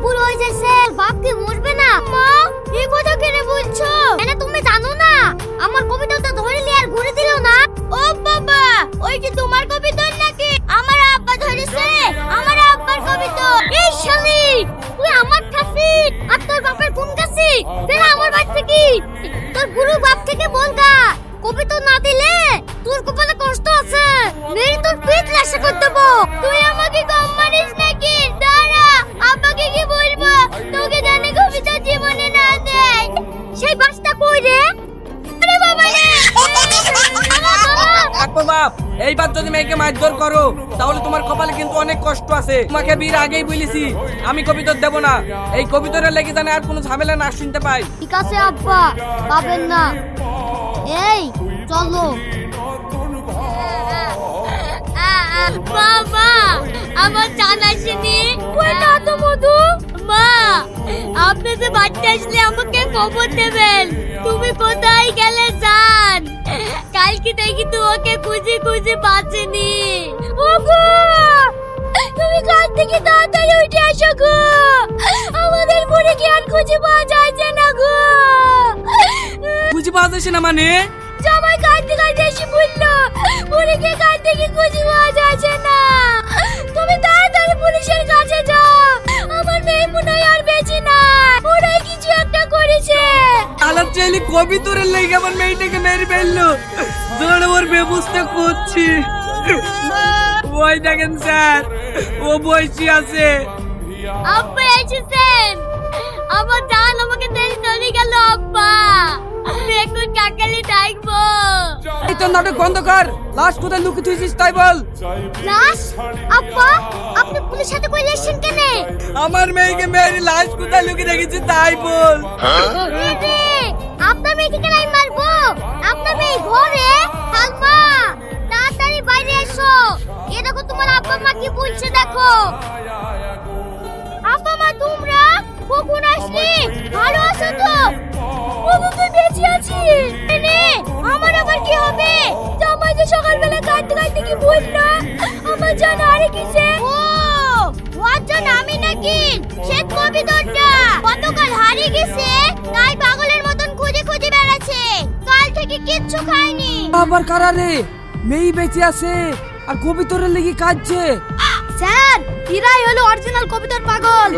ভুল হয়ে যাচ্ছে, বাপ কি মরবে না? মা, এই কথা কেন বলছো? মানে তুমি জানো না আমার কবিতাটা ধরে নিয়ে আর ঘুরে দিল না? ও বাবা, ওই কি তোমার কবিতা নাকি? আমার আব্বা ধরেছে, আমার আব্বার কবিতা। এই শালি, তুই আমার কাছে আর তোর বাপের কোন কাছে? ফের আমার বাড়ি থেকে তোর গুরু বাপ থেকে বলগা কবিতা না দিলে তোর কপালে কষ্ট আছে, মেরে তোর পেট লাশা করে দেবো। তুই আমাকে কম মানিস নাকি? দাঁড়া, আব্বাকে কি বলবো? তোকে জানে কবিতা জীবনে না দেয়। সেই বাসটা কই রে? আরে বাবা রে! দেখো বাপ, এইবার যদি মেয়েকে মারধর করো তাহলে তোমার কপালে কিন্তু অনেক কষ্ট আছে। তোমাকে বিয়ের আগেই বলেছি আমি কবিতা দেব না। এই কবিতাটা লেগে জানে আর কোনো ঝামেলা না শুনতে পাই। ঠিক আছে আব্বা, পাবেন না। এই চলো। বাবা, আমার চান আসেনি। কই না তো মধু? মা, আপনি তো বাড়িতে আসলে আমাকে খবর দেবেন। তুমি কোথায় গেলে জান? কালকে থেকে তো ওকে খুঁজে খুঁজে পাচ্ছেনি। ওগো, তুমি কাল থেকে তাড়াতাড়ি উঠে আসো গো। আমাদের বুড়ি কি আর খুঁজে পাওয়া যাচ্ছে না গো। খুঁজে পাওয়া যাচ্ছে না মানে? জামাই কাঁদতে কাঁদতে এসে বললো বুড়িকে কাল থেকে খুঁজে পাওয়া যাচ্ছে না। তুমি তাড়াতাড়ি পুলিশের কাছে যাও। আমার মেয়ে মনে হয় আর বেঁচে না, ওরাই কিছু একটা করেছে। আলাপ চাইলে কবিতার লেগে আমার মেয়েটাকে মেরে ফেললো। দৌড়ে ওর ব্যবস্থা করছি। ওই দেখেন স্যার, ও বসে আছে। আব্বা এসেছেন। আমার জান আমাকে তেড়ে চলে গেল আব্বা। আমি এখন কাকালে ডাকবো। এই তোর নাটক বন্ধ কর। লাশ কোথায় লুকিয়ে তুইছিস তাই বল। লাশ? আব্বা, আপনি পুলিশের সাথে কই এসেছেন কেন? আমার মেয়েকে মেরে লাশ কোথায় লুকিয়ে রেখেছিস তাই বল। রে, আপনার মেয়েকে কেন আমি মারবো? আপনার মেয়ে ঘরে। সালমা, তাড়াতাড়ি বাইরে এসো। এ দেখো তোমার আব্বা মা কি বলছে দেখো। আব্বা মা তোমরা কখন আসলে? ভালো আছো তো? ও তুমি বেঁচে আছি। রে, আমার আবার কি হবে? জামাই যে সকালবেলা কাঁদতে কাঁদতে কি বললো আমার জান আরে কিসে? ও, ওর জন্য আমি নাকি সে কবিতাটা গতকাল হারিয়ে গেছে, তাই পাগলের মতন খুঁজে খুঁজে বেড়াচ্ছে। কাল থেকে কিচ্ছু খায়নি। আবার কারা রে? মেয়ে বেঁচে আছে আর কবিতার লেগে কাঁদছে। স্যার, এরাই হলো অরিজিনাল কবিতার পাগল।